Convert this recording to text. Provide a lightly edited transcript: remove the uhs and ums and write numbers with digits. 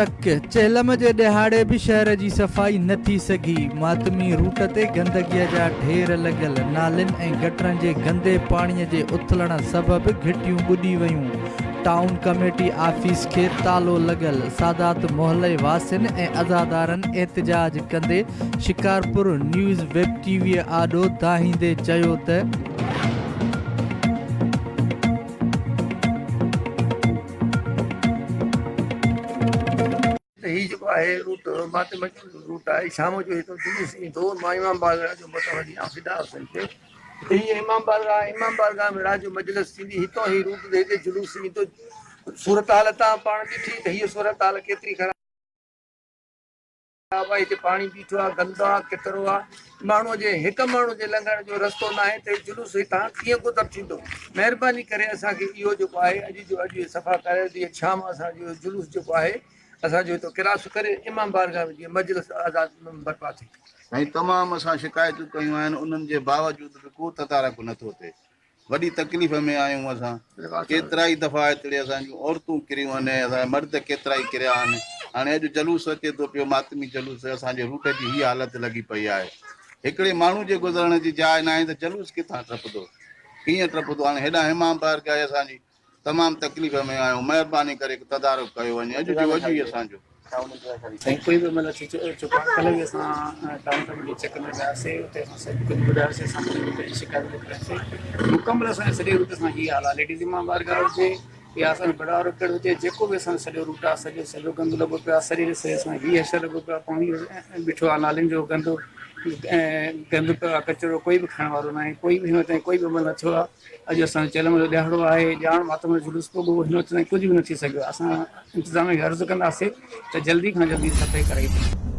चक चेलम जे दिहाड़े भी शहर जी सफ़ाई न थी सघी। मातमी रूट ते गंदगीअ जा ढेर लॻल, नालिन ऐं गटरनि जे गंदे पाणीअ जे उथलण सबबि घिटियूं ॿुॾी वयूं। टाउन कमेटी आफिस खे तालो लॻल, सादात मोहल्ले वासियुनि ऐं अज़ादारनि एहतजाज कंदे शिकारपुर न्यूज़ वेब टीवीअ आॾो दाहींदे चयो त ही जो है रूट माते रूट है शाम जो तो जुलूस दो इमाम बारगाह जो मतवदी आफिदा हसन थे ये इमाम बारगाह में राजो मजलिस थी हितो ही रूट दे के जुलूस तो सूरत हालत पाण ॾिठी त हीअ सूरत हाल केतिरी ख़राब आहे। हिते पाणी बीठो आहे, गंदो आहे, किचिरो आहे। माण्हूअ जे हिकु माण्हू जे लंघण जो रस्तो न आहे त जुलूस हितां कीअं गुज़र थींदो। महिरबानी करे असांखे इहो जेको आहे अॼु सफ़ा करे ॾींहुं शाम असांजो जुलूस जेको आहे असांजो हितो क्रास करे इमाम बारगाह में जीअं मजलिस आज़ाद बर्पा थिए। ऐं तमामु असां शिकायतूं कयूं आहिनि, उन्हनि जे बावजूद बि को तदारक नथो थिए। वॾी तकलीफ़ में आहियूं असां। केतिरा ई दफ़ा हिते असांजूं औरतूं किरियूं आहिनि, असांजा मर्द केतिरा ई किरिया आहिनि। हाणे अॼु जलूस अचे थो पियो, मातमी जलूस, असांजे रूट जी हीअ हालत लॻी पई आहे। हिकिड़े माण्हू जे गुज़रण जी जाइ न आहे त जलूस किथां टपंदो, कीअं टपंदो। हाणे हेॾा इमाम बारगाह असांजी तमामु तकलीफ़ में आहियूं। महिरबानी करे तदारक कयो वञे। अॼु जो अॼु ई असांजो कोई भी मतलब चुका कल भी टाउन कमेटी चेक में वियासीं, उते सभु कुझु ॿुधायोसीं, असां शिकायत लिखाईसीं। मुकमल असांजे सॼे रूट सां हीअ हाल आहे। लेडीज़ इमाम बारगाह हुजे या असांजो बड़ा रोकड़ हुजे, जेको बि असांजो सॼो रूट आहे सॼो गंद लॻो पियो आहे। शरीर से असां हीअ असरु लॻो पियो आहे, पाणी बीठो आहे, नालियुनि जो गंदो गंद पियो आहे, कचिरो कोई बि खणण वारो न आहे। कोई बि हिन ताईं कोई बि अमल न थियो आहे। अॼु असांजो चेलम जो ॾियारो आहे, ॼाण मातम जो जुलूस पोइ हिन ताईं कुझु बि न थी सघियो। असां इंतिज़ाम खे अर्ज़ु कंदासीं त जल्दी खां जल्दी सफ़ाई कराई।